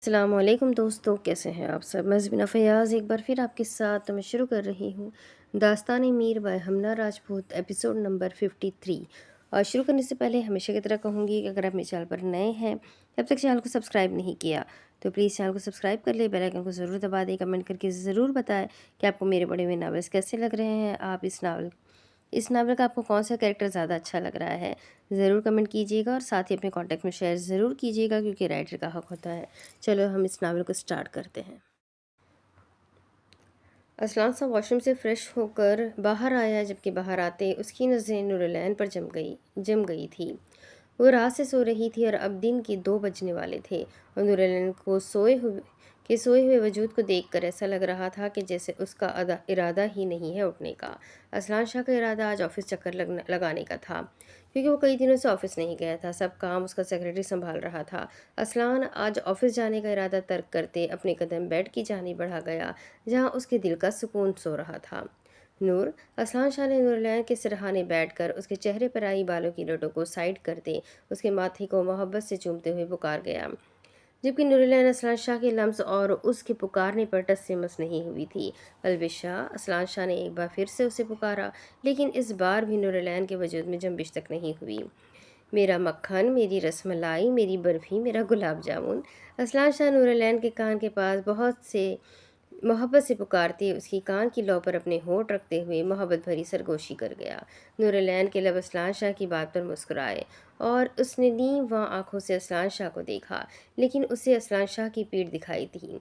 السلام علیکم دوستوں، کیسے ہیں آپ سب؟ میں زبینہ فیاض ایک بار پھر آپ کے ساتھ میں شروع کر رہی ہوں داستان میر by Humna Rajput episode number 53۔ اور شروع کرنے سے پہلے ہمیشہ کی طرح کہوں گی کہ اگر آپ میرے چینل پر نئے ہیں، اب تک چینل کو سبسکرائب نہیں کیا تو پلیز چینل کو سبسکرائب کر لیں، بیل آئیکن کو ضرور دبا دیں، کمنٹ کر کے ضرور بتائیں کہ آپ کو میرے بڑے ہوئے ناولس کیسے لگ رہے ہیں۔ آپ اس ناول کا آپ کو کون سا کریکٹر زیادہ اچھا لگ رہا ہے ضرور کمنٹ کیجیے گا، اور ساتھ ہی اپنے کانٹیکٹ میں شیئر ضرور کیجیے گا کیونکہ رائٹر کا حق ہوتا ہے۔ چلو ہم اس ناول کو سٹارٹ کرتے ہیں۔ اسلان صاحب واش روم سے فریش ہو کر باہر آیا، جبکہ باہر آتے اس کی نظریں نورالعین پر جم گئی تھی۔ وہ رات سے سو رہی تھی اور اب دن کے 2 بجنے والے تھے، اور نورالعین کو سوئے ہوئے وجود کو دیکھ کر ایسا لگ رہا تھا کہ جیسے اس کا ارادہ ہی نہیں ہے اٹھنے کا۔ اسلان شاہ کا ارادہ آج آفس چکر لگانے کا تھا، کیونکہ وہ کئی دنوں سے آفس نہیں گیا تھا۔ سب کام اس کا سیکرٹری سنبھال رہا تھا۔ اسلان آج آفس جانے کا ارادہ ترک کرتے اپنے قدم بیڈ کی جانب بڑھا گیا، جہاں اس کے دل کا سکون سو رہا تھا۔ نور! اسلان شاہ نے نورالعین کے سرہانے بیٹھ کر اس کے چہرے پر آئی بالوں کی لٹوں کو سائڈ کرتے اس کے ماتھے کو محبت سے چومتے ہوئے پکار گیا، جبکہ نورالعین اسلان شاہ کے لمس اور اس کے پکارنے پر ٹس سے مس نہیں ہوئی تھی۔ البتہ اسلان شاہ نے ایک بار پھر سے اسے پکارا، لیکن اس بار بھی نورالعین کے وجود میں جنبش تک نہیں ہوئی۔ میرا مکھن، میری رس ملائی، میری برفی، میرا گلاب جامن! اسلان شاہ نورالعین کے کان کے پاس بہت سے محبت سے پکارتے اس کی کان کی لو پر اپنے ہونٹ رکھتے ہوئے محبت بھری سرگوشی کر گیا۔ نورالعین کے لب اسلان شاہ کی بات پر مسکرائے، اور اس نے نیم واں آنکھوں سے اسلان شاہ کو دیکھا، لیکن اسے اسلان شاہ کی پیٹھ دکھائی تھی،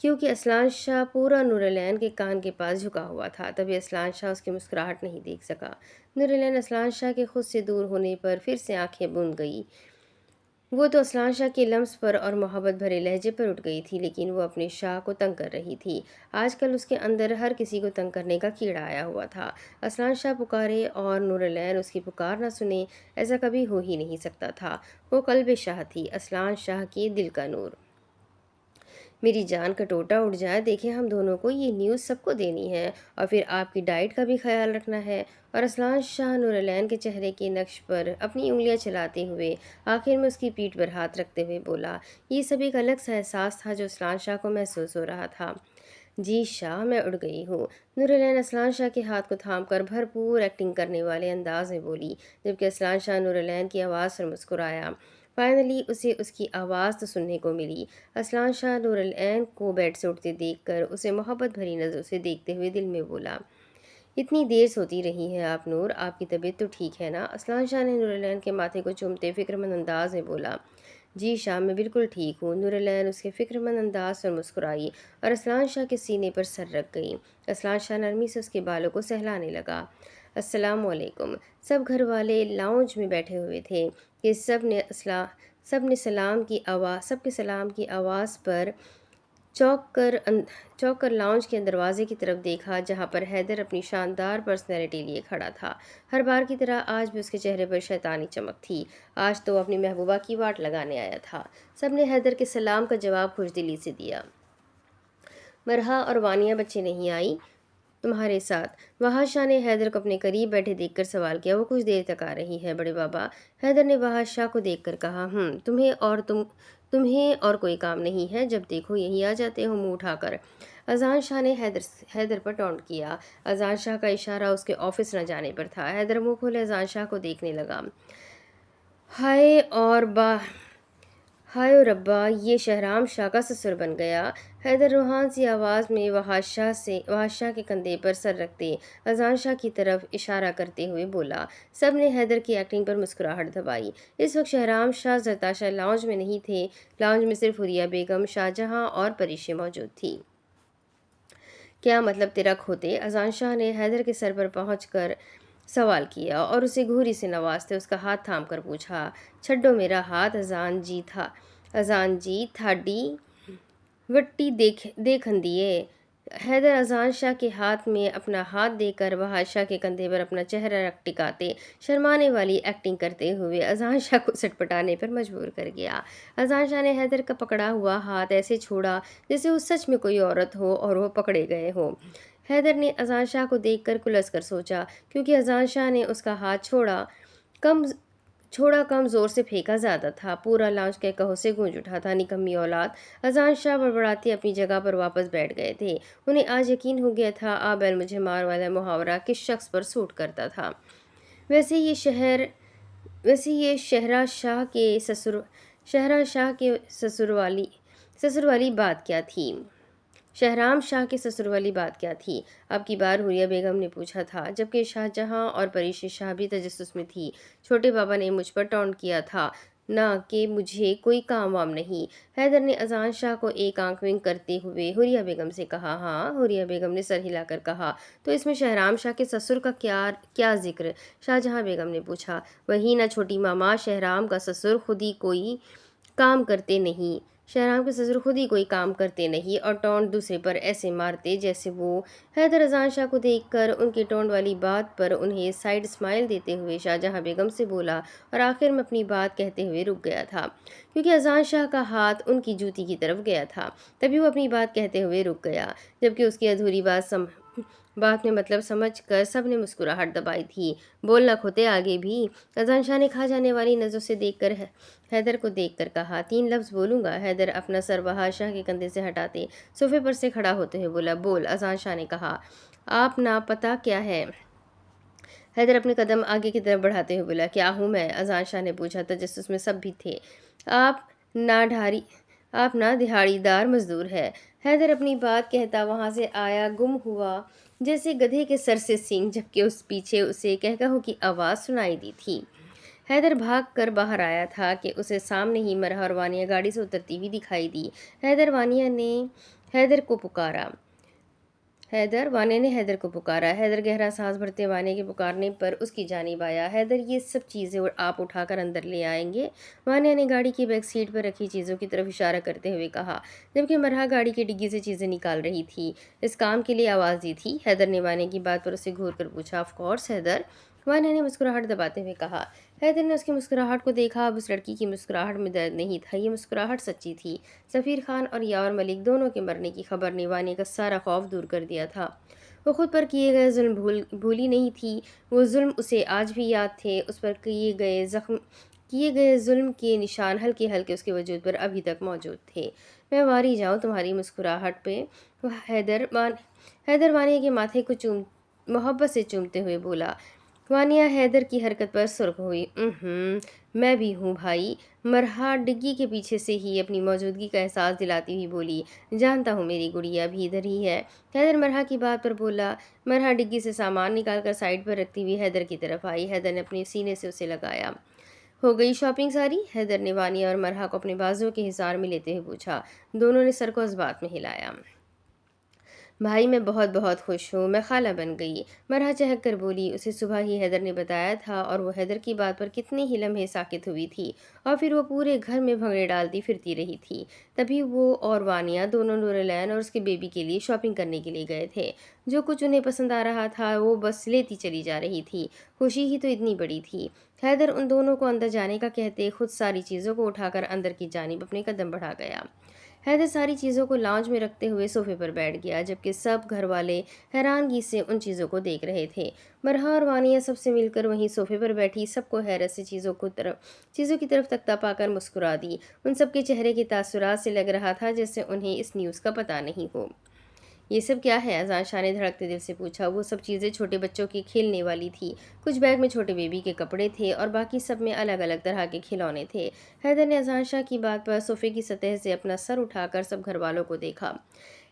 کیونکہ اسلان شاہ پورا نورالعین کے کان کے پاس جھکا ہوا تھا۔ تبھی اسلان شاہ اس کی مسکراہٹ نہیں دیکھ سکا۔ نورالعین اسلان شاہ کے خود سے دور ہونے پر پھر سے آنکھیں بند گئی۔ وہ تو اسلان شاہ کے لمس پر اور محبت بھرے لہجے پر اٹھ گئی تھی، لیکن وہ اپنے شاہ کو تنگ کر رہی تھی۔ آج کل اس کے اندر ہر کسی کو تنگ کرنے کا کیڑا آیا ہوا تھا۔ اسلان شاہ پکارے اور نورالعین اس کی پکار نہ سنے، ایسا کبھی ہو ہی نہیں سکتا تھا۔ وہ قلب شاہ تھی، اسلان شاہ کے دل کا نور۔ میری جان کا ٹوٹا اٹھ جائے، دیکھیں ہم دونوں کو یہ نیوز سب کو دینی ہے، اور پھر آپ کی ڈائٹ کا بھی خیال رکھنا ہے۔ اور اسلان شاہ نورالعین کے چہرے کے نقش پر اپنی انگلیاں چلاتے ہوئے آخر میں اس کی پیٹھ پر ہاتھ رکھتے ہوئے بولا۔ یہ سب ایک الگ سا احساس تھا جو اسلان شاہ کو محسوس ہو رہا تھا۔ جی شاہ، میں اڑ گئی ہوں، نورالعین اسلان شاہ کے ہاتھ کو تھام کر بھرپور ایکٹنگ کرنے والے انداز میں بولی، جبکہ اسلان شاہ نورالعین کی آواز پر مسکرایا۔ فائنلی اسے اس کی آواز تو سننے کو ملی۔ اسلان شاہ نورالعین کو بیڈ سے اٹھتے دیکھ کر اسے محبت بھری نظروں سے دیکھتے ہوئے دل میں بولا، اتنی دیر سوتی رہی ہیں آپ نور، آپ کی طبیعت تو ٹھیک ہے نا؟ اسلان شاہ نے نورالعین کے ماتھے کو چومتے فکر مند انداز میں بولا۔ جی شاہ، میں بالکل ٹھیک ہوں، نورالعین اس کے فکر مند انداز پر مسکرائی اور اسلان شاہ کے سینے پر سر رکھ گئی۔ اسلان شاہ نرمی سے اس کے بالوں کو سہلانے لگا۔ السلام علیکم! سب گھر والے لاؤنج میں بیٹھے ہوئے تھے کہ سب کے سلام کی آواز پر چونک کر لاؤنج کے دروازے کی طرف دیکھا، جہاں پر حیدر اپنی شاندار پرسنالٹی لیے کھڑا تھا۔ ہر بار کی طرح آج بھی اس کے چہرے پر شیطانی چمک تھی۔ آج تو وہ اپنی محبوبہ کی واٹ لگانے آیا تھا۔ سب نے حیدر کے سلام کا جواب خوشدلی سے دیا۔ مرحا اور وانیہ بچے نہیں آئی تمہارے ساتھ؟ وحش شاہ نے حیدر کو اپنے قریب بیٹھے دیکھ کر سوال کیا۔ وہ کچھ دیر تک آ رہی ہے بڑے بابا، حیدر نے وحش شاہ کو دیکھ کر کہا۔ تمہیں اور کوئی کام نہیں ہے؟ جب دیکھو یہی آ جاتے ہو منہ اٹھا کر۔ اذان شاہ نے حیدر پر ٹونٹ کیا۔ اذان شاہ کا اشارہ اس کے آفس نہ جانے پر تھا۔ حیدر منہ کھولے اذان شاہ کو دیکھنے لگا۔ ہائے و ربا، یہ شہرام شاہ کا سسر بن گیا۔ حیدر روحان سی آواز میں وحش شاہ کے کندھے پر سر رکھتے اذان شاہ کی طرف اشارہ کرتے ہوئے بولا۔ سب نے حیدر کی ایکٹنگ پر مسکراہٹ دبائی۔ اس وقت شہرام شاہ زرتاشا لاؤنج میں نہیں تھے۔ لاؤنج میں صرف حوریہ بیگم، شاہ جہاں اور پریشیں موجود تھیں۔ کیا مطلب تیرا کھوتے؟ اذان شاہ نے حیدر کے سر پر پہنچ کر سوال کیا اور اسے گھوری سے نوازتے اس کا ہاتھ تھام کر پوچھا۔ چھڈو میرا ہاتھ اذان جی تھاڈی وٹی دیکھندیے۔ حیدر اذان شاہ کے ہاتھ میں اپنا ہاتھ دے کر وحش شاہ کے کندھے پر اپنا چہرہ رکھ ٹکاتے شرمانے والی ایکٹنگ کرتے ہوئے اذان شاہ کو سٹپٹانے پر مجبور کر گیا۔ اذان شاہ نے حیدر کا پکڑا ہوا ہاتھ ایسے چھوڑا جیسے وہ سچ میں کوئی عورت ہو اور وہ پکڑے گئے ہوں۔ حیدر نے اذان شاہ کو دیکھ کر کلس کر سوچا، کیونکہ اذان شاہ نے اس کا ہاتھ چھوڑا छोड़ा कम, जोर से फेंका ज़्यादा था। पूरा लाउंज के कहो से गूंज उठा था। निकम्मी औलाद। अजान शाह बड़बड़ाते अपनी जगह पर वापस बैठ गए थे। उन्हें आज यकीन हो गया था, आ बैल मुझे मार वाला मुहावरा किस शख्स पर सूट करता था। वैसे ये शहर वैसे ये शहरा शाह के ससुर वाली बात क्या थी। शहराम शाह के ससुर वाली बात क्या थी। अब की बार हुरिया बेगम ने पूछा था, जबकि शाहजहां और परीशी शाह भी तजस्सुस में थी। छोटे बाबा ने मुझ पर टॉन्ट किया था ना कि मुझे कोई काम वाम नहीं। हैदर ने अजान शाह को एक आंख विंक करते हुए हुरिया बेगम से कहा। हाँ, हुरिया बेगम ने सर हिलाकर कहा। तो इसमें शहराम शाह के ससुर का क्या क्या जिक्र। शाहजहां बेगम ने पूछा। वही ना छोटी मामा, शहराम का ससुर खुद ही कोई काम करते नहीं। शहराम के ससुर खुद ही कोई काम करते नहीं और टोंट दूसरे पर ऐसे मारते जैसे वो। हैदर अजान शाह को देखकर उनकी टोंट वाली बात पर उन्हें साइड स्माइल देते हुए शाहजहां बेगम से बोला और आखिर में अपनी बात कहते हुए रुक गया था, क्योंकि अजान शाह का हाथ उनकी जूती की तरफ गया था। तभी वो अपनी बात कहते हुए रुक गया, जबकि उसकी अधूरी बात में मतलब समझकर सब ने मुस्कुराहट दबाई थी। बोलना खोते आगे भी। अजान शाह ने खा जाने वाली नज़रों से देखकर हैदर को देखकर कहा। 3 लफ्ज़ बोलूँगा। हैदर अपना सर बहार शाह के कंधे से हटाते सोफे पर से खड़ा होते हुए बोला। बोल। अजान शाह ने कहा। आप ना पता क्या है। हैदर अपने कदम आगे की तरफ बढ़ाते हुए बोला। क्या हूँ मैं। अजान शाह ने पूछा। तजस्सुस में सब भी थे। आप ना ढारी आप ना दिहाड़ीदार मजदूर है। हैदर अपनी बात कहता वहां से आया गुम हुआ जैसे गधे के सर से सींग, जबकि उस पीछे उसे कहकहों की आवाज़ सुनाई दी थी। हैदर भाग कर बाहर आया था कि उसे सामने ही मरहा और वानिया गाड़ी से उतरती हुई दिखाई दी। वानिया ने हैदर को पुकारा। वानिया ने हैदर को पुकारा। हैदर गहरा सांस भरते वानिया के पुकारने पर उसकी जानिब आया। हैदर, ये सब चीज़ें आप उठाकर अंदर ले आएंगे। वानिया ने गाड़ी की बैक सीट पर रखी चीज़ों की तरफ इशारा करते हुए कहा, जबकि मरहा गाड़ी की डिग्गी से चीज़ें निकाल रही थी। इस काम के लिए आवाज़ दी थी। हैदर ने वानिया की बात पर उसे घूर कर पूछा। Of course Haider. वानिया ने मुस्कुराहट दबाते हुए कहा। हैदर ने उसकी मुस्कुराहट को देखा। अब उस लड़की की मुस्कुराहट में दर्द नहीं था, ये मुस्कुराहट सच्ची थी। सफ़ीर खान और यावर मलिक दोनों के मरने की खबर ने वानिया का सारा खौफ दूर कर दिया था। वो खुद पर किए गए जुल्म भूली नहीं थी। वो जुल्म उसे आज भी याद थे। उस पर किए गए जुल्म के निशान हल्के हल्के उसके वजूद पर अभी तक मौजूद थे। मैं वारी जाऊँ तुम्हारी मुस्कुराहट पे। हैदर वानिया के माथे को मोहब्बत से चूमते हुए बोला। वानिया हैदर की हरकत पर सुर्ख हुई। मैं भी हूँ भाई। मरहा डिग्गी के पीछे से ही अपनी मौजूदगी का एहसास दिलाती हुई बोली। जानता हूँ मेरी गुड़िया भी इधर ही है। हैदर मरहा की बात पर बोला। मरहा डिग्गी से सामान निकालकर साइड पर रखती हुई हैदर की तरफ आई। हैदर ने अपने सीने से उसे लगाया। हो गई शॉपिंग सारी। हैदर ने वानिया और मरहा को अपने बाजुओं के हिसार में लेते हुए पूछा। दोनों ने सर को इस बात में हिलाया। भाई, मैं बहुत बहुत खुश हूँ। मैं खाला बन गई। मरहा चहक कर बोली। उसे सुबह ही हैदर ने बताया था और वो हैदर की बात पर कितने ही लम्हे साकित हुई थी और फिर वो पूरे घर में भंगड़े डालती फिरती रही थी। तभी वो और वानिया दोनों नूरलैन और उसके बेबी के लिए शॉपिंग करने के लिए गए थे। जो कुछ उन्हें पसंद आ रहा था वो बस लेती चली जा रही थी। खुशी ही तो इतनी बड़ी थी। हैदर उन दोनों को अंदर जाने का कहते खुद सारी चीज़ों को उठाकर अंदर की जानिब अपने कदम बढ़ा गया। हैदर सारी चीज़ों को लाउंज में रखते हुए सोफे पर बैठ गया, जबकि सब घर वाले हैरानगी से उन चीज़ों को देख रहे थे। मरहा और वानिया सबसे मिलकर वहीं सोफे पर बैठी सबको हैरत से चीज़ों की तरफ तकता पाकर मुस्कुरा दी। उन सबके चेहरे के तासुरात से लग रहा था जैसे उन्हें इस न्यूज़ का पता नहीं हो। ये सब क्या है। अजान शाह ने धड़कते दिल से पूछा। वो सब चीज़ें छोटे बच्चों की खेलने वाली थी। कुछ बैग में छोटे बेबी के कपड़े थे और बाकी सब में अलग अलग तरह के खिलौने थे। हैदर ने अजान शाह की बात पर सोफे की सतह से अपना सर उठाकर सब घर वालों को देखा।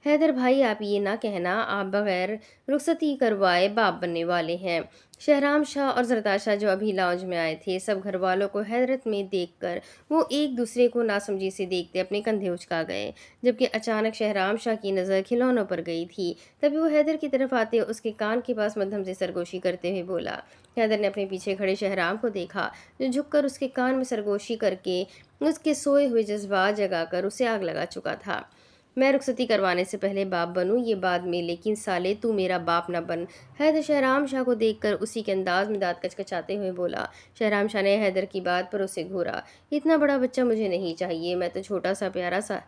हैदर भाई, आप ये ना कहना आप बगैर रुखसती करवाए बाप बनने वाले हैं। शहराम शाह और जरदार शाह जो अभी लाउंज में आए थे, सब घर वालों को हैरत में देखकर वो एक दूसरे को नासमझी से देखते अपने कंधे उचका गए, जबकि अचानक शहराम शाह की नज़र खिलौनों पर गई थी। तभी वो हैदर की तरफ आते उसके कान के पास मध्यम से सरगोशी करते हुए बोला। हैदर ने अपने पीछे खड़े शहराम को देखा, जो झुककर उसके कान में सरगोशी करके उसके सोए हुए जज्बात जगाकर उसे आग लगा चुका था। मैं रुखसती करवाने से पहले बाप बनूं ये बाद में, लेकिन साले तू मेरा बाप न बन। हैदर शहराम शाह को देखकर उसी के अंदाज में दांत कचकचाते हुए बोला। शहराम शाह ने हैदर की बात पर उसे घूरा। इतना बड़ा बच्चा मुझे नहीं चाहिए। मैं तो छोटा सा प्यारा सा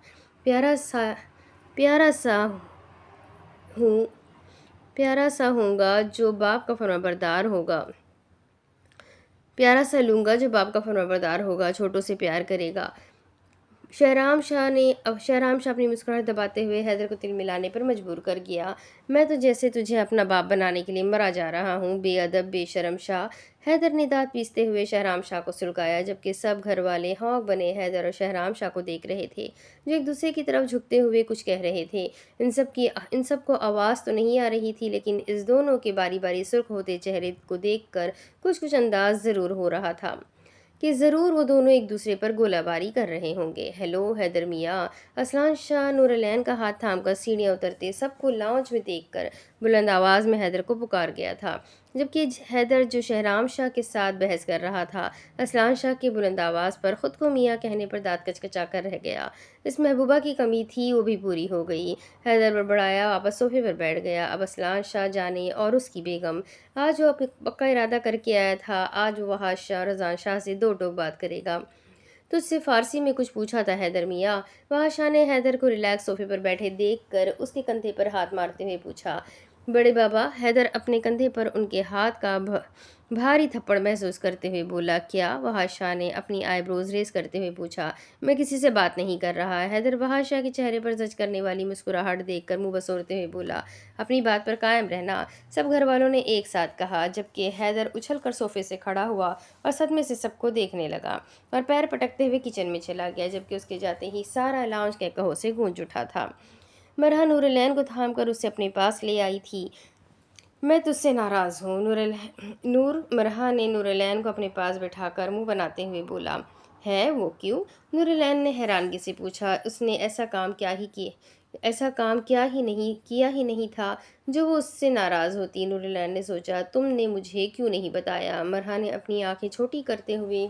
प्यारा सा हूँ प्यारा सा होगा जो बाप का फरमाबरदार होगा। प्यारा सा लूँगा जो बाप का फरमाबरदार होगा, छोटों से प्यार करेगा। शहराम शाह अपनी मुस्कुराहट दबाते हुए हैदर को तिल मिलाने पर मजबूर कर गया। मैं तो जैसे तुझे अपना बाप बनाने के लिए मरा जा रहा हूँ, बेअदब बेशरम शाह। हैदर ने दांत पीसते हुए शहराम शाह को सुलगाया, जबकि सब घर वाले हौंक बने हैदर और शहराम शाह को देख रहे थे, जो एक दूसरे की तरफ झुकते हुए कुछ कह रहे थे। इन सब को आवाज़ तो नहीं आ रही थी, लेकिन इस दोनों के बारी बारी सुर्ख होते चेहरे को देखकर कुछ कुछ अंदाज ज़रूर हो रहा था कि ज़रूर वो दोनों एक दूसरे पर गोलाबारी कर रहे होंगे। हेलो हैदर मियाँ। असलान शाह नूरलैन का हाथ थामकर सीढ़ियाँ उतरते सबको लाउंज में देखकर बुलंद आवाज़ में हैदर को पुकार गया था, जबकि हैदर जो शहराम शाह के साथ बहस कर रहा था, असलान शाह की बुलंद आवाज़ पर ख़ुद को मियाँ कहने पर दांत कचकचा कर रह गया। इस महबूबा की कमी थी, वो भी पूरी हो गई। हैदर बड़बड़ाया, वापस सोफे पर बैठ गया। अब असलान शाह जाने और उसकी बेगम, आज वो पक्का इरादा करके आया था, आज वो वहाज शाह रज़ान शाह से दो टोक बात करेगा। तुझसे फ़ारसी में कुछ पूछा था हैदर मियाँ। वहाज शाह ने हैदर को रिलैक्स सोफे पर बैठे देखकर उसके कंधे पर हाथ मारते हुए पूछा। बड़े बाबा। हैदर अपने कंधे पर उनके हाथ का भारी थप्पड़ महसूस करते हुए बोला। क्या? वहाज शाह ने अपनी आईब्रोज रेस करते हुए पूछा। मैं किसी से बात नहीं कर रहा। हैदर वहाज शाह के चेहरे पर जज करने वाली मुस्कुराहट देखकर मुंह बसोरते हुए बोला। अपनी बात पर कायम रहना, सब घर वालों ने एक साथ कहा, जबकि हैदर उछलकर सोफे से खड़ा हुआ और सदमे से सबको देखने लगा और पैर पटकते हुए किचन में चला गया, जबकि उसके जाते ही सारा लाउंज के कहो से गूंज उठा था। मरहा नूरलैन को थामकर उसे अपने पास ले आई थी। मैं तुझसे नाराज़ हूँ। मरहा ने नूरलैन को अपने पास बिठाकर मुंह बनाते हुए बोला। है वो क्यों? नूरलैन ने हैरानगी से पूछा। उसने ऐसा काम किया ही नहीं था जो वो उससे नाराज़ होती। नूरलैन ने सोचा, तुमने मुझे क्यों नहीं बताया? मरहा ने अपनी आंखें छोटी करते हुए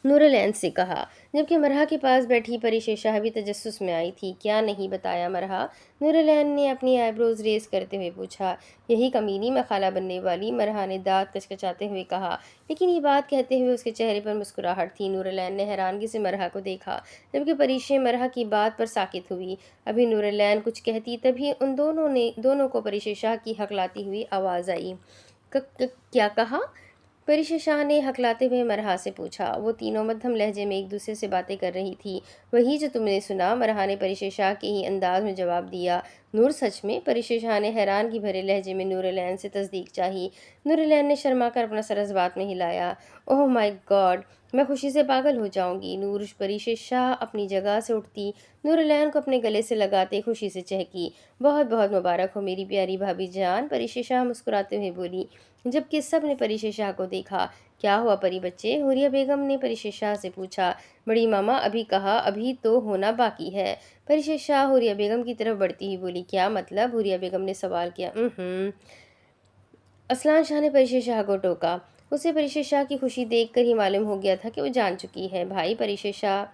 नूरलैन से कहा, जबकि मरहा के पास बैठी परी शाह भी तजस्सुस में आई थी। क्या नहीं बताया मरहा? नूरलैन ने अपनी आईब्रोज रेस करते हुए पूछा। यही कमीनी मखाला बनने वाली, मरहा ने दांत कचकचाते हुए कहा, लेकिन ये बात कहते हुए उसके चेहरे पर मुस्कुराहट थी। नूरलैन ने हैरानगी से मरहा को देखा, जबकि परी मरहा की बात पर साकित हुई। अभी नूरलैन कुछ कहती, तभी उन दोनों को परी शाह की हकलाती हुई आवाज़ आई। क्या कहा? परी शाह ने हकलाते हुए मरहा से पूछा। वो तीनों मध्यम लहजे में एक दूसरे से बातें कर रही थी। वही जो तुमने सुना, मरहा ने परी शाह के ही अंदाज में जवाब दिया। नूर सच में? परी शाह ने हैरानगी भरे लहजे में नूरलैन से तस्दीक चाही। नूरलैन ने शर्मा कर अपना सर इस बात में हिलाया। ओह माय गॉड, मैं खुशी से पागल हो जाऊंगी। परी शाह अपनी जगह से उठती, नूरलैन को अपने गले से लगाते खुशी से चहकी। बहुत बहुत मुबारक हो मेरी प्यारी भाभी जान, परी शाह मुस्कुराते हुए बोली, जबकि सब ने परी शाह को देखा। क्या हुआ परी बच्चे? हुरिया बेगम ने परी शाह से पूछा। बड़ी मामा, अभी कहा, अभी तो होना बाकी है। परी शाह हुरिया बेगम की तरफ बढ़ती ही बोली। क्या मतलब? हुरिया बेगम ने सवाल किया। असलान शाह ने परी शाह को टोका। उसे परी शाह की खुशी देखकर ही मालूम हो गया था कि वो जान चुकी है। भाई, परी शाह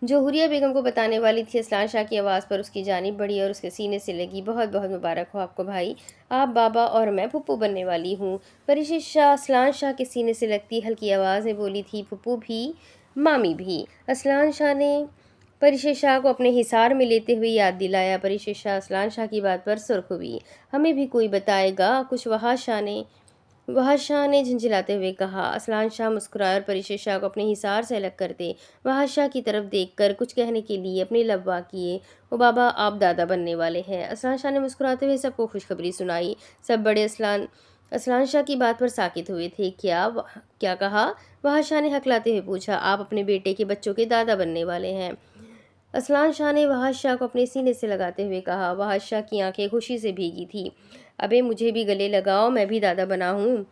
जो हुरिया बेगम को बताने वाली थी, असलान शाह की आवाज़ पर उसकी जानिब बढ़ी और उसके सीने से लगी। बहुत बहुत मुबारक हो आपको भाई, आप बाबा और मैं फुप्पू बनने वाली हूँ। परी शाह असलान शाह के सीने से लगती हल्की आवाज़ में बोली थी। फुप्पू भी, मामी भी। असलान शाह ने परी शाह को अपने हिसार में लेते हुए याद दिलाया। परी शाह असलान शाह की बात पर सुर्ख हुई। हमें भी कोई बताएगा कुछ? वहाज शाह ने झंझलाते हुए कहा। असलान शाह मुस्कुराए और परी शाह को अपने हिसार से अलग करते वहाज शाह की तरफ देखकर कुछ कहने के लिए अपने लब्बा किए। ओ बाबा, आप दादा बनने वाले हैं। असलान शाह ने मुस्कुराते हुए सबको खुशखबरी सुनाई। सब बड़े असलान शाह की बात पर साकित हुए थे। क्या कहा? वहाज शाह ने हकलाते हुए पूछा। आप अपने बेटे के बच्चों के दादा बनने वाले हैं। असलान शाह ने वहाज शाह को अपने सीने से लगाते हुए कहा। वहाज शाह की आंखें खुशी से भीगी थी। अबे मुझे भी गले लगाओ, मैं भी दादा बना हूँ।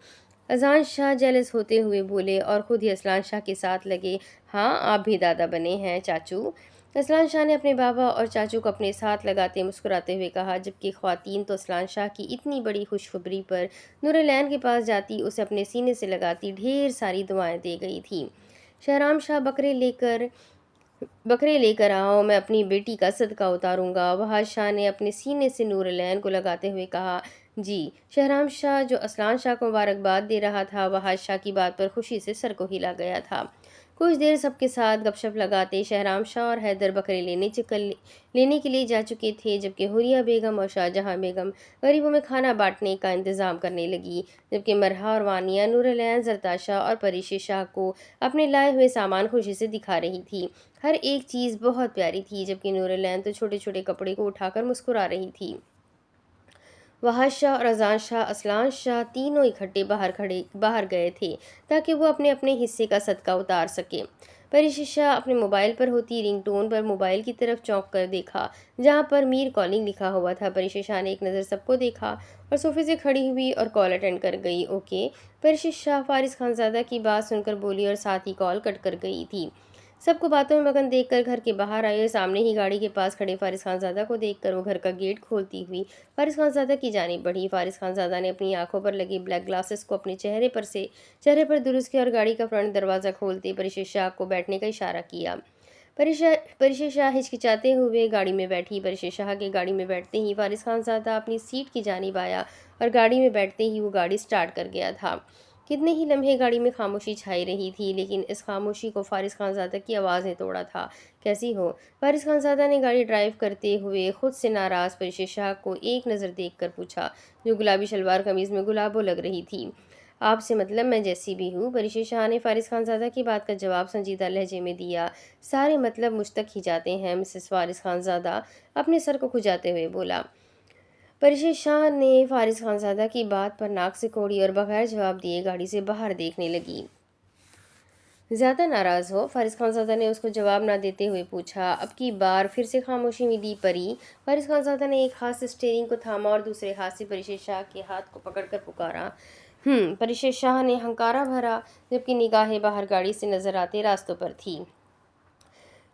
अजान शाह जेलस होते हुए बोले और ख़ुद ही असलान शाह के साथ लगे। हाँ, आप भी दादा बने हैं चाचू। असलान शाह ने अपने बाबा और चाचू को अपने साथ लगाते मुस्कुराते हुए कहा, जबकि ख़वातीन तो असलान शाह की इतनी बड़ी खुशखबरी पर नूरलैन के पास जाती, उसे अपने सीने से लगाती ढेर सारी दुआएं दे गई थी। शहराम शाह, बकरे लेकर आओ, मैं अपनी बेटी का सदका उतारूंगा। वहाज शाह ने अपने सीने से नूरलैन को लगाते हुए कहा। जी। शहराम शाह जो असलान शाह को मुबारकबाद दे रहा था, वहाज शाह की बात पर खुशी से सर को हिला गया था। कुछ देर सबके साथ गपशप लगाते शहराम शाह और हैदर बकरे लेने के लिए जा चुके थे, जबकि हुरिया बेगम और शाहजहां बेगम गरीबों में खाना बांटने का इंतजाम करने लगी, जबकि मरहा और वानिया नूरलैन, जरताशा और परीशी शाह को अपने लाए हुए सामान खुशी से दिखा रही थी। हर एक चीज़ बहुत प्यारी थी, जबकि नूरलैन तो छोटे छोटे कपड़े को उठाकर मुस्कुरा रही थी। वहाज शाह और अजान शाह, असलान शाह तीनों इकट्ठे बाहर गए थे ताकि वो अपने अपने हिस्से का सदका उतार सके। परिशी शाह अपने मोबाइल पर होती रिंगटोन पर मोबाइल की तरफ चौंक कर देखा, जहाँ पर मीर कॉलिंग लिखा हुआ था। परिशी शाह ने एक नज़र सबको देखा और सोफे से खड़ी हुई और कॉल अटेंड कर गई। ओके। परिशी शाह फारिस खानजादा की बात सुनकर बोली और साथ ही कॉल कट कर गई थी। सबको बातों में मगन देखकर घर के बाहर आए। सामने ही गाड़ी के पास खड़े फारिस खानजादा को देखकर वो घर का गेट खोलती हुई फारिस खानजादा की जानिब बढ़ी। फारिस खानजादा ने अपनी आंखों पर लगे ब्लैक ग्लासेस को अपने चेहरे पर दुरुस्त किया और गाड़ी का फ्रंट दरवाज़ा खोलते परिशे शाह को बैठने का इशारा किया। परिशे शाह हिचकिचाते हुए गाड़ी में बैठी। परिशे शाह के गाड़ी में बैठते ही फारिस खानजादा अपनी सीट की जानिब आया और गाड़ी में बैठते ही वो गाड़ी स्टार्ट कर गया था। कितने ही लम्हे गाड़ी में खामोशी छाई रही थी, लेकिन इस खामोशी को फारिस खानजादा की आवाज़ ने तोड़ा था। कैसी हो? फारिस खानजादा ने गाड़ी ड्राइव करते हुए खुद से नाराज़ परिशे शाह को एक नज़र देखकर पूछा, जो गुलाबी शलवार कमीज़ में गुलाबो लग रही थी। आपसे मतलब मैं जैसी भी हूँ। परिशे शाह ने फारिस खानजादा की बात का जवाब संजीदा लहजे में दिया। सारे मतलब मुझ तक ही जाते हैं। मिसेस फारिस खानजादा अपने सर को खुजाते हुए बोला। परिशे शाह ने फारिस खानजादा की बात पर नाक से कोड़ी और बगैर जवाब दिए गाड़ी से बाहर देखने लगी। ज़्यादा नाराज़ हो? फारिस खानजादा ने उसको जवाब ना देते हुए पूछा। अब की बार फिर से खामोशी मिली परी। फारिस खानजादा ने एक हाथ से स्टीयरिंग को थामा और दूसरे हाथ से परिशे शाह के हाथ को पकड़कर पुकारा। परिशे शाह ने हंकारा भरा, जबकि निगाहें बाहर गाड़ी से नजर आते रास्तों पर थी।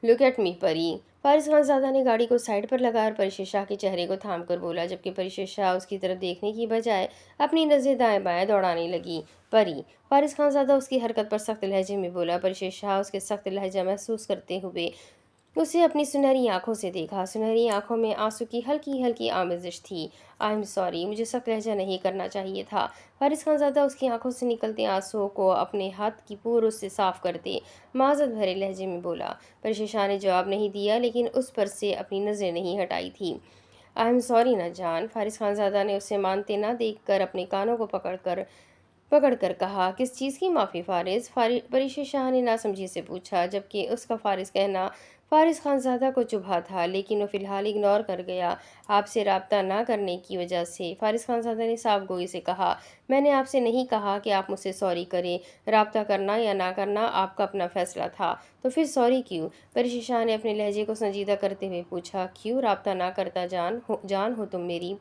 लुक एट मी परी। फारिस खानजादा ने गाड़ी को साइड पर लगाया और परिशे शाह के चेहरे को थाम कर बोला, जबकि परिशे शाह उसकी तरफ देखने की बजाय अपनी नज़रें दाएं बाएं दौड़ाने लगी। परी। फारिस खानजादा उसकी हरकत पर सख्त लहजे में बोला। परिशे शाह उसके सख्त लहजा महसूस करते हुए उसे अपनी सुनहरी आंखों से देखा। सुनहरी आंखों में आंसू की हल्की हल्की आमिज़श थी। आई एम सॉरी, मुझे सख्त लहजा नहीं करना चाहिए था। फारिस खानजादा उसकी आंखों से निकलते आंसुओं को अपने हाथ की पूर से साफ करते माजत भरे लहजे में बोला। परिशे शाह ने जवाब नहीं दिया, लेकिन उस पर से अपनी नज़रें नहीं हटाई थी। आई एम सॉरी ना जान। फारिस खानजादा ने उसे मानते ना देखकर अपने कानों को पकड़ कर कहा। किस चीज़ की माफ़ी फारिस? परिशे शाह ने नासमझी से पूछा, जबकि उसका फारिस कहना फारिस खानजादा को चुभा था, लेकिन वो फिलहाल इग्नोर कर गया। आपसे रब्ता ना करने की वजह से। फारिस खानजादा ने साफ गोई से कहा, मैंने आपसे नहीं कहा कि आप मुझसे सॉरी करें। रब्ता करना या ना करना आपका अपना फैसला था, तो फिर सॉरी क्यों? परिशे शाह ने अपने लहजे को संजीदा करते हुए पूछा। क्यों रब्ता ना करता? जान हो तुम मेरी।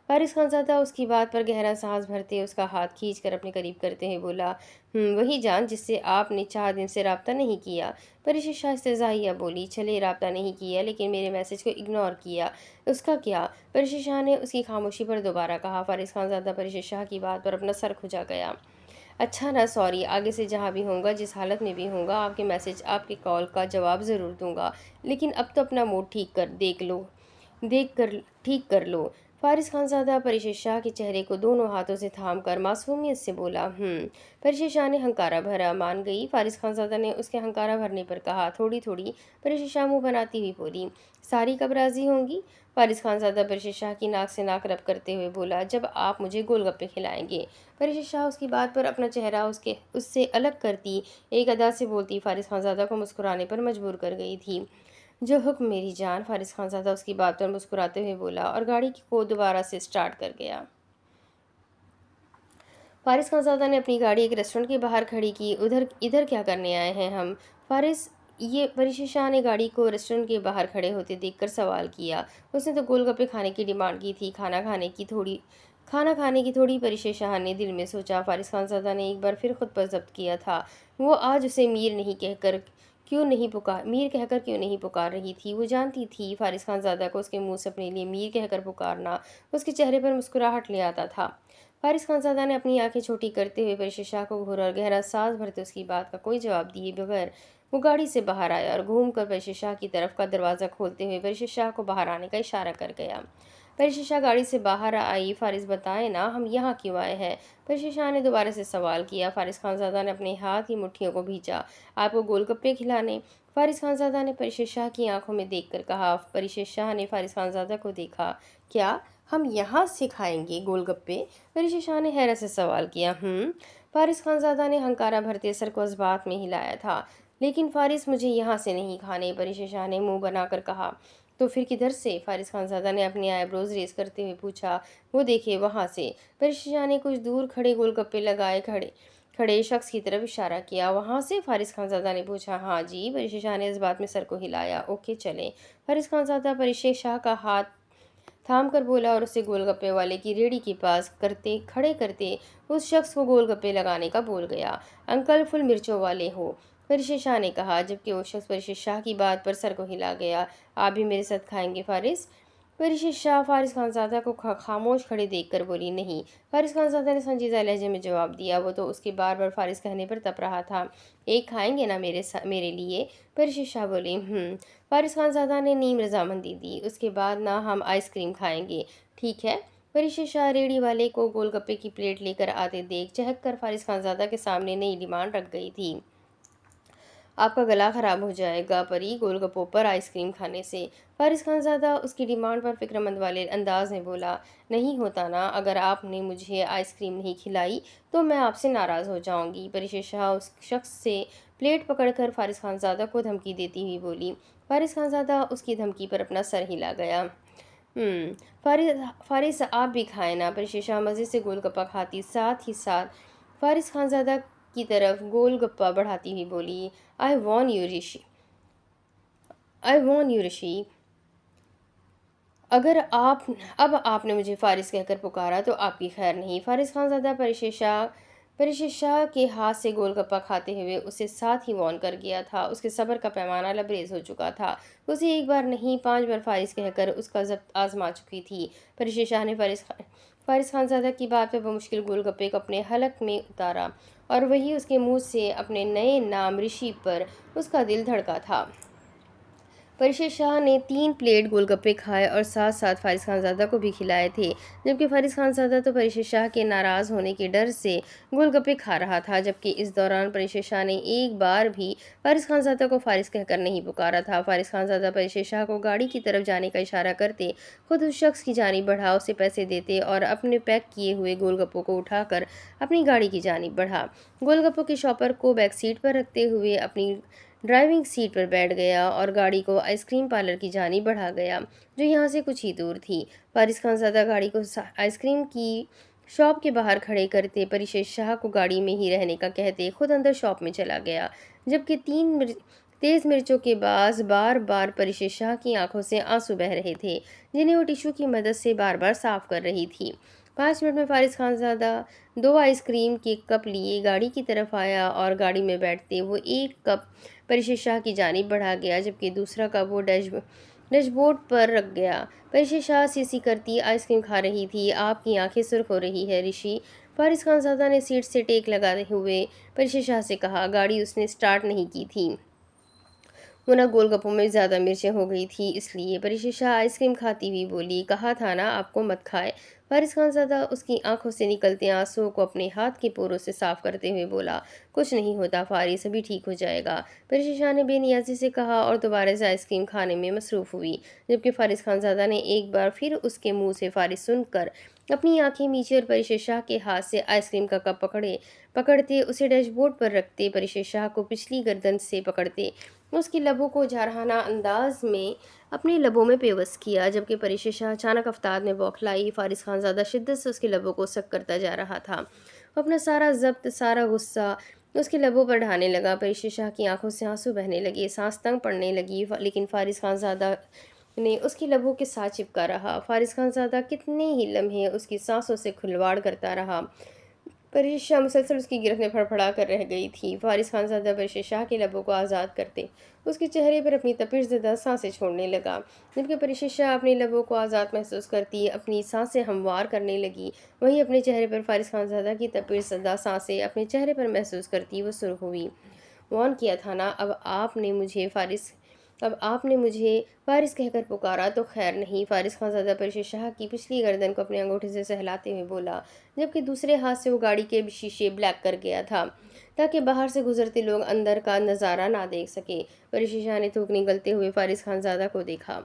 फारिस खानजादा उसकी बात पर गहरा सांस भरते उसका हाथ खींचकर अपने करीब करते हुए बोला, वही जान जिससे आपने 4 दिन से रब्ता नहीं किया। परिशे शाह इस्तेज़ाहिया बोली, चले रब्ता नहीं किया, लेकिन मेरे मैसेज को इग्नोर किया, उसका क्या? परिशे शाह ने उसकी खामोशी पर दोबारा कहा। फारिस खानजादा परिशे शाह की बात पर अपना सर खुजा गया। अच्छा ना, सॉरी। आगे से जहाँ भी होऊंगा, जिस हालत में भी होऊंगा, आपके मैसेज आपके कॉल का जवाब ज़रूर दूंगा, लेकिन अब तो अपना मूड ठीक कर लो। फारिस खानजादा परिशे शाह के चेहरे को दोनों हाथों से थाम कर मासूमियत से बोला। परिशे शाह ने हंकारा भरा। मान गई? फारिस खानजादा ने उसके हंकारा भरने पर कहा। थोड़ी थोड़ी। परिशे शाह मुंह बनाती हुई बोली। सारी कब राजी होंगी? फारिस खानजादा परिशे शाह की नाक से नाक रब करते हुए बोला, जब आप मुझे गोलगप्पे खिलाएंगे। परिशे शाह उसकी बात पर अपना चेहरा उससे अलग करती एक अदा से बोलती फारिस खानजादा को मुस्कुराने पर मजबूर कर गई थी। जो हुक्म मेरी जान। फारिस खानजादा उसकी बात पर मुस्कुराते हुए बोला और गाड़ी को दोबारा से स्टार्ट कर गया। फारिस खानजादा ने अपनी गाड़ी एक रेस्टोरेंट के बाहर खड़ी की। इधर क्या करने आए हैं हम? परिशे शाह ने गाड़ी को रेस्टोरेंट के बाहर खड़े होते देखकर सवाल किया। उसने तो गोलगप्पे खाने की डिमांड की थी, खाना खाने की थोड़ी। परिशे शाह ने दिल में सोचा। फारिस खानजादा ने एक बार फिर खुद पर जब्त किया था। वो आज उसे मीर कहकर क्यों नहीं पुकार रही थी? वो जानती थी फारिस खानजादा को उसके मुंह से अपने लिए मीर कहकर पुकारना उसके चेहरे पर मुस्कुराहट ले आता था। फारिस खानजादा ने अपनी आंखें छोटी करते हुए परिशे शाह को घूरा और गहरा सांस भरते उसकी बात का कोई जवाब दिए बगैर वो गाड़ी से बाहर आया और घूमकर परिशे शाह की तरफ का दरवाज़ा खोलते हुए परिशे शाह को बाहर आने का इशारा कर गया। پریشا شاہ گاڑی سے باہر آئی۔ فارس بتائیں نا ہم یہاں کیوں آئے ہیں؟ پریشا شاہ نے دوبارہ سے سوال کیا۔ فارس خانزادہ نے اپنے ہاتھ کی مٹھیوں کو بھینچا۔ آپ کو گول گپے کھلانے؟ فارس خانزادہ نے پریشا شاہ کی آنکھوں میں دیکھ کر کہا۔ پریشا شاہ نے فارس خانزادہ کو دیکھا۔ کیا ہم یہاں سے کھائیں گے گول گپے؟ پریشا شاہ نے حیرت سے سوال کیا۔ فارس خانزادہ نے ہنکارا بھرتے سر کو اس بات میں ہلایا تھا۔ لیکن فارس مجھے یہاں سے نہیں کھانے، پریشا شاہ نے منہ بنا کر کہا۔ تو پھر کدھر سے؟ فارس خانزادہ نے اپنی آئی بروز ریز کرتے ہوئے پوچھا۔ وہ دیکھے وہاں سے۔ پریشا شاہ نے کچھ دور کھڑے گول گپے لگائے کھڑے شخص کی طرف اشارہ کیا۔ وہاں سے؟ فارس خانزادہ نے پوچھا۔ ہاں جی، پریشا شاہ نے اس بات میں سر کو ہلایا۔ اوکے چلیں۔ فارس خانزادہ پریشا شاہ کا ہاتھ تھام کر بولا اور اسے گول گپے والے کی ریڑھی کے پاس کھڑے کرتے اس شخص کو گول گپے لگانے کا بول گیا۔ انکل فل مرچوں والے ہو؟ پریشا شاہ نے کہا، جبکہ وہ شخص پریشا شاہ کی بات پر سر کو ہلا گیا۔ آپ بھی میرے ساتھ کھائیں گے فارس؟ پریشا شاہ فارس خانزادہ کو خاموش کھڑے دیکھ کر بولی۔ نہیں۔ فارس خانزادہ نے سنجیدہ لہجے میں جواب دیا۔ وہ تو اس کے بار بار فارس کہنے پر تپ رہا تھا۔ ایک کھائیں گے نا میرے لیے؟ پریشا شاہ بولی۔ فارس خانزادہ نے نیم رضامندی دی۔ اس کے بعد نہ ہم آئس کریم کھائیں گے، ٹھیک ہے؟ پریشا شاہ ریڑھی والے کو گول گپے کی پلیٹ لے کر آتے دیکھ چہک کر فارس خانزادہ کے سامنے نئی ڈیمانڈ رکھ گئی تھی۔ آپ کا گلا خراب ہو جائے گا پری گول گپوں پر آئس کریم کھانے سے۔ فارس خانزادہ اس کی ڈیمانڈ پر فکر مند والے انداز میں بولا۔ نہیں ہوتا نا، اگر آپ نے مجھے آئس کریم نہیں کھلائی تو میں آپ سے ناراض ہو جاؤں گی۔ پریشا شاہ اس شخص سے پلیٹ پکڑ کر فارس خانزادہ کو دھمکی دیتی ہوئی بولی۔ فارس خانزادہ اس کی دھمکی پر اپنا سر ہلا گیا۔ فارس آپ بھی کھائیں نا؟ پریشا شاہ مزے سے گول گپا کھاتی ساتھ ہی ساتھ فارس خانزادہ کی طرف گول گپا بڑھاتی ہوئی بولی۔ I want you Rishi. اگر آپ نے مجھے فارس کہہ کر پکارا تو آپ کی خیر نہیں۔ فارس خانزادہ پریشا شاہ کے ہاتھ سے گول گپا کھاتے ہوئے اسے ساتھ ہی وارن کر گیا تھا۔ اس کے صبر کا پیمانہ لبریز ہو چکا تھا۔ اسے ایک بار نہیں 5 بار فارس کہہ کر اس کا ضبط آزما چکی تھی۔ پریشا شاہ نے فارس خانزادہ کی بات پہ بمشکل گول گپے کو اپنے حلق میں اتارا اور وہی اس کے منہ سے اپنے نئے نام رشی پر اس کا دل دھڑکا تھا۔ پریشا شاہ نے 3 پلیٹ گول گپے کھائے اور ساتھ ساتھ فارس خانزادہ کو بھی کھلائے تھے، جبکہ فارس خانزادہ تو پریشا شاہ کے ناراض ہونے کے ڈر سے گول گپے کھا رہا تھا، جبکہ اس دوران پریشا شاہ نے ایک بار بھی فارس خانزادہ کو فارس کہہ کر نہیں پکارا تھا۔ فارس خانزادہ پریشا شاہ کو گاڑی کی طرف جانے کا اشارہ کرتے خود اس شخص کی جانب بڑھا، اسے پیسے دیتے اور اپنے پیک کیے ہوئے گول گپوں کو اٹھا کر اپنی گاڑی کی جانب بڑھا۔ گول گپوں کے شاپر کو بیک سیٹ پر رکھتے ہوئے اپنی ڈرائیونگ سیٹ پر بیٹھ گیا اور گاڑی کو آئس کریم پارلر کی جانب بڑھا گیا، جو یہاں سے کچھ ہی دور تھی۔ فارس خانزادہ گاڑی کو آئس کریم کی شاپ کے باہر کھڑے کرتے پریشا شاہ کو گاڑی میں ہی رہنے کا کہتے خود اندر شاپ میں چلا گیا، جبکہ تیز مرچوں کے باعث بار بار پریشا شاہ کی آنکھوں سے آنسو بہہ رہے تھے، جنہیں وہ ٹشو کی مدد سے بار بار صاف کر رہی تھی۔ 5 منٹ میں فارس خانزادہ 2 آئس کریم کے کپ لیے گاڑی کی طرف آیا اور گاڑی میں بیٹھتے وہ ایک کپ پریشا شاہ کی جانب بڑھا گیا، جبکہ دوسرا کپ وہ ڈیش بورڈ پر رکھ گیا۔ پریشا شاہ سی کرتی آئس کریم کھا رہی تھی۔ آپ کی آنکھیں سرخ ہو رہی ہے رشی، فارس خانزادہ نے سیٹ سے ٹیک لگاتے ہوئے پریشا شاہ سے کہا۔ گاڑی اس نے سٹارٹ نہیں کی تھی، وہ نہ گول گپوں میں زیادہ مرچیں ہو گئی تھی اس لیے۔ پریشا شاہ آئس کریم کھاتی ہوئی بولی۔ کہا تھا نا آپ کو مت کھائے۔ فارس خانزادہ اس کی آنکھوں سے نکلتے آنسوؤں کو اپنے ہاتھ کے پوروں سے صاف کرتے ہوئے بولا۔ کچھ نہیں ہوتا فارس، ابھی ٹھیک ہو جائے گا، پریشا شاہ نے بے نیازی سے کہا اور دوبارہ سے آئس کریم کھانے میں مصروف ہوئی، جبکہ فارس خانزادہ نے ایک بار پھر اس کے منہ سے فارس سن کر اپنی آنکھیں میچی اور پریشا شاہ کے ہاتھ سے آئس کریم کا کپ پکڑتے اسے ڈیش بورڈ پر رکھتے پریشا شاہ کو پچھلی گردن سے پکڑتے اس کی لبوں کو جارحانہ انداز میں اپنے لبوں میں پیوست کیا، جبکہ پریشا شاہ اچانک افتاد میں بوکھلائی۔ فارس خانزادہ شدت سے اس کے لبوں کو سک کرتا جا رہا تھا، وہ اپنا سارا ضبط، سارا غصہ اس کے لبوں پر ڈھانے لگا۔ پریشا شاہ کی آنکھوں سے آنسو بہنے لگے، سانس تنگ پڑنے لگی، لیکن فارس خانزادہ نے اس کے لبوں کے ساتھ چپکا رہا۔ فارس خانزادہ کتنے ہی لمحے اس کی سانسوں سے کھلواڑ کرتا رہا۔ پریشا شاہ مسلسل اس کی گرفتیں پھڑپھڑا کر رہ گئی تھی۔ فارس خانزادہ پریشا شاہ کے لبوں کو آزاد کرتے اس کے چہرے پر اپنی تپش زدہ سانسیں چھوڑنے لگا، جبکہ پریشا شاہ اپنے لبوں کو آزاد محسوس کرتی اپنی سانسیں ہموار کرنے لگی، وہیں اپنے چہرے پر فارس خانزادہ کی تپش زدہ سانسیں اپنے چہرے پر محسوس کرتی وہ سرخ ہوئی۔ وارن کیا تھا نا، اب آپ نے مجھے فارس اب آپ نے مجھے فارس کہہ کر پکارا تو خیر نہیں، فارس خان زادہ پرشید شاہ کی پچھلی گردن کو اپنے انگوٹھے سے سہلاتے ہوئے بولا، جبکہ دوسرے ہاتھ سے وہ گاڑی کے شیشے بلیک کر گیا تھا تاکہ باہر سے گزرتے لوگ اندر کا نظارہ نہ دیکھ سکیں۔ پرشید شاہ نے تھوک نگلتے ہوئے فارس خان زادہ کو دیکھا۔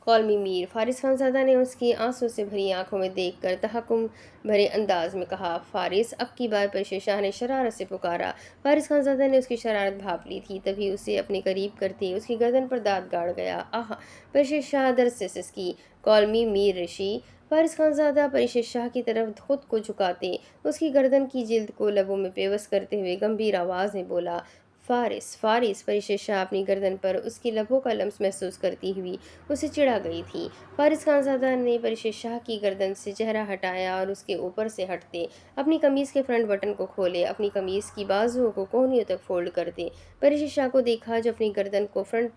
کال می میر، فارس خان زادہ نے اس کی آنسوں سے بھری آنکھوں میں دیکھ کر تحکم بھرے انداز میں کہا۔ فارس، اب کی بار پرشید شاہ نے شرارت سے پکارا۔ فارس خان زادہ نے اس کی شرارت بھانپ لی تھی، تبھی اسے اپنے قریب کرتے اس کی گردن پر دانت گاڑ گیا۔ آہ! پرشید شاہ درد سے سسکی۔ کال می میر رشی، فارس خان زادہ پرشید شاہ کی طرف خود کو جھکاتے اس کی گردن کی جلد کو لبوں میں پیوست کرتے ہوئے گمبھیر آواز میں بولا، فارس، فارس! پرشید شاہ اپنی گردن پر اس کی لبوں کا لمس محسوس کرتی ہوئی اسے چڑھا گئی تھی۔ فارس خان زادہ نے پرشید شاہ کی گردن سے چہرہ ہٹایا اور اس کے اوپر سے ہٹتے اپنی قمیض کے فرنٹ بٹن کو کھولے، اپنی قمیض کی بازوؤں کو کونیوں تک فولڈ کرتے پرشید شاہ کو دیکھا جو اپنی گردن کو فرنٹ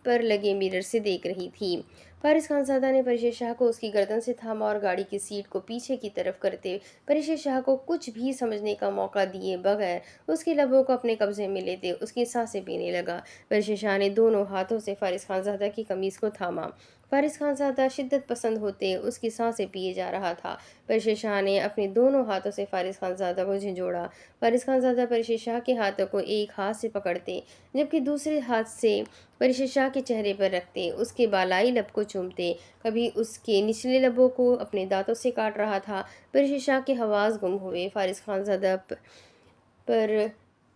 پر لگے مرر سے دیکھ رہی تھی۔ فارس خان زادہ نے پرشید شاہ کو اس کی گردن سے تھاما اور گاڑی کی سیٹ کو پیچھے کی طرف کرتے پرشید شاہ کو کچھ بھی سمجھنے کا موقع دیے بغیر اس کے لبوں کو اپنے قبضے میں لیتے اس کی سانسیں پینے لگا۔ پرشید شاہ نے دونوں ہاتھوں سے فارس خان زادہ کی قمیض کو تھاما۔ فارس خان زادہ شدت پسند ہوتے اس کی سانسیں پیے جا رہا تھا۔ پرشید شاہ نے اپنے دونوں ہاتھوں سے فارس خان زادہ کو جھنجھوڑا۔ فارس خان زادہ پرشید شاہ کے ہاتھوں کو ایک ہاتھ سے پکڑتے جبکہ دوسرے ہاتھ سے پرشید شاہ کے چہرے پر رکھتے اس کے بالائی لب کو چومتے، کبھی اس کے نچلے لبوں کو اپنے دانتوں سے کاٹ رہا تھا۔ پرشید شاہ کے حواس گم ہوئے۔ فارس خان زادہ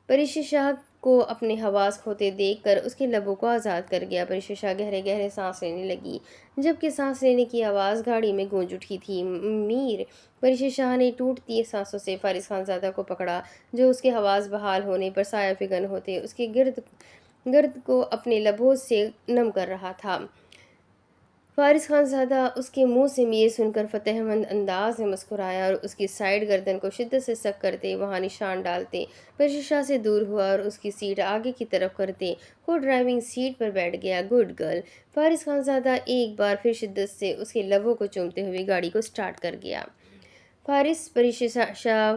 پرشید شاہ کو اپنے حواس کھوتے دیکھ کر اس کے لبوں کو آزاد کر گیا۔ پرشید شاہ گہرے گہرے سانس لینے لگی، جبکہ سانس لینے کی آواز گاڑی میں گونج اٹھی تھی۔ میر! پرشید شاہ نے ٹوٹتی سانسوں سے فارس خان زادہ کو پکڑا جو اس کے حواس بحال ہونے پر سایہ فگن ہوتے اس کے گرد کو اپنے لبوں سے نم کر رہا تھا۔ فارس خان زادہ اس کے منہ سے میر سن کر فتح مند انداز میں مسکرایا اور اس کی سائیڈ گردن کو شدت سے سک کرتے وہاں نشان ڈالتے پرشید شاہ سے دور ہوا اور اس کی سیٹ آگے کی طرف کرتے خود ڈرائیونگ سیٹ پر بیٹھ گیا۔ Good girl! فارس خان زادہ ایک بار پھر شدت سے اس کے لبوں کو چومتے ہوئے گاڑی کو سٹارٹ کر گیا۔ پرشید شاہ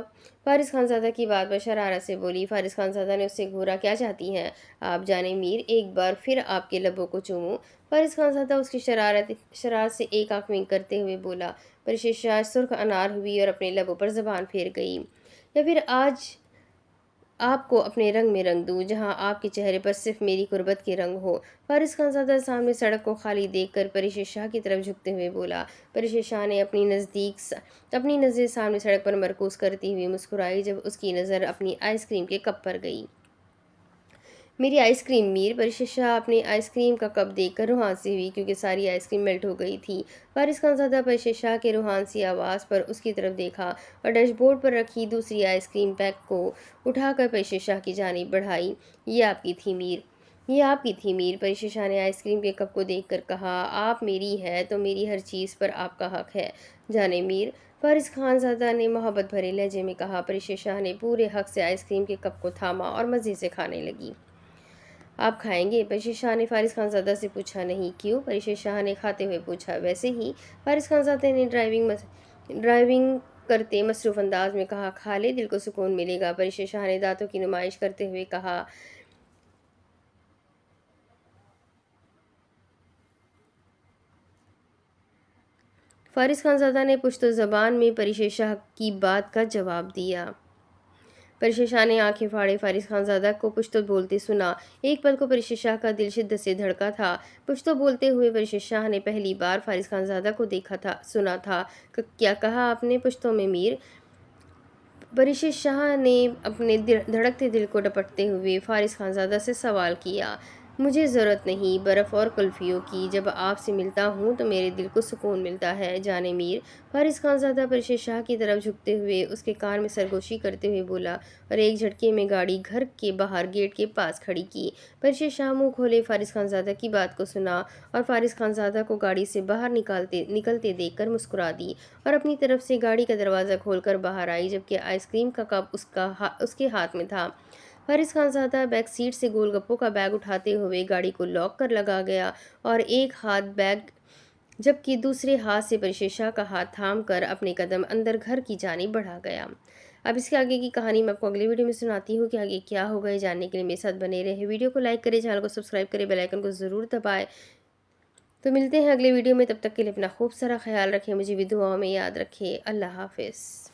فارس خان زادہ کی بات پر شرارت سے بولی۔ فارس خان زادہ نے اس سے گھورا، کیا چاہتی ہیں آپ جانیں میر؟ ایک بار پھر آپ کے لبوں کو چوموں؟ فارس خان زادہ اس کی شرارت سے ایک آنکھ ونک کرتے ہوئے بولا۔ پرشید شاہ سرخ انار ہوئی اور اپنے لبوں پر زبان پھیر گئی۔ یا پھر آج آپ کو اپنے رنگ میں رنگ دوں جہاں آپ کے چہرے پر صرف میری قربت کے رنگ ہو۔ فارس خان زادہ سامنے سڑک کو خالی دیکھ کر پرشید شاہ کی طرف جھکتے ہوئے بولا۔ پرشید شاہ نے اپنی نظریں سامنے سڑک پر مرکوز کرتی ہوئی مسکرائی جب اس کی نظر اپنی آئس کریم کے کپ پر گئی۔ میری آئس کریم میر! پرشید شاہ اپنے آئس کریم کا کپ دیکھ کر روحان سی ہوئی کیونکہ ساری آئس کریم میلٹ ہو گئی تھی۔ فارس خان زادہ پرشید شاہ کے روحان سی آواز پر اس کی طرف دیکھا اور ڈیش بورڈ پر رکھی دوسری آئس کریم پیک کو اٹھا کر پرشید شاہ کی جانب بڑھائی۔ یہ آپ کی تھی میر! یہ آپ کی تھی میر! پرشید شاہ نے آئس کریم کے کپ کو دیکھ کر کہا، آپ میری ہے تو میری ہر چیز پر آپ کا حق ہے جانیں میر! فارس خان زادہ نے محبت بھرے لہجے میں کہا۔ پرشید شاہ نے پورے حق سے آئس کریم کے کپ کو تھاما اور مزے سے کھانے لگی۔ آپ کھائیں گے؟ پرشید شاہ نے فارس خان زادہ سے پوچھا۔ نہیں، کیوں؟ پرشید شاہ نے کھاتے ہوئے پوچھا۔ ویسے ہی، فارس خان زادہ نے ڈرائیونگ کرتے مصروف انداز میں کہا۔ کھا لے، دل کو سکون ملے گا۔ پرشید شاہ نے دانتوں کی نمائش کرتے ہوئے کہا۔ فارس خان زادہ نے پشتو زبان میں پرشید شاہ کی بات کا جواب دیا۔ پرشید شاہ نے آنکھیں پھاڑے فارس خان زادہ کو پشتو بولتے سنا۔ ایک پل کو پرشید شاہ کا دل شدت سے دھڑکا تھا۔ پشتو بولتے ہوئے پرشید شاہ نے پہلی بار فارس خان زادہ کو سنا تھا۔ کیا کہا آپ نے پشتو میں میر؟ پرشید شاہ نے اپنے دھڑکتے دل کو ڈپٹتے ہوئے فارس خان زادہ سے سوال کیا۔ مجھے ضرورت نہیں برف اور کلفیوں کی، جب آپ سے ملتا ہوں تو میرے دل کو سکون ملتا ہے جانیں میر! فارس خان زادہ پرشید شاہ کی طرف جھکتے ہوئے اس کے کان میں سرگوشی کرتے ہوئے بولا اور ایک جھٹکے میں گاڑی گھر کے باہر گیٹ کے پاس کھڑی کی۔ پرشید شاہ منہ کھولے فارس خان زادہ کی بات کو سنا اور فارس خان زادہ کو گاڑی سے باہر نکلتے دیکھ کر مسکرا دی اور اپنی طرف سے گاڑی کا دروازہ کھول کر باہر آئی جبکہ آئس کریم کا کپ اس کے ہاتھ میں تھا۔ فارس خان زادہ بیک سیٹ سے گول گپوں کا بیگ اٹھاتے ہوئے گاڑی کو لاک کر لگا گیا اور ایک ہاتھ بیگ جبکہ دوسرے ہاتھ سے پرشید شاہ کا ہاتھ تھام کر اپنے قدم اندر گھر کی جانب بڑھا گیا۔ اب اس کے آگے کی کہانی میں آپ کو اگلی ویڈیو میں سناتی ہوں کہ آگے کیا ہوگا، یہ جاننے کے لیے میرے ساتھ بنے رہے۔ ویڈیو کو لائک کریں، چینل کو سبسکرائب کریں، بیل آئیکن کو ضرور دبائیں۔ تو ملتے ہیں اگلے ویڈیو میں، تب تک کے لیے اپنا خوب سارا خیال رکھیں، مجھے بھی دعاؤں میں یاد رکھیں۔ اللہ حافظ۔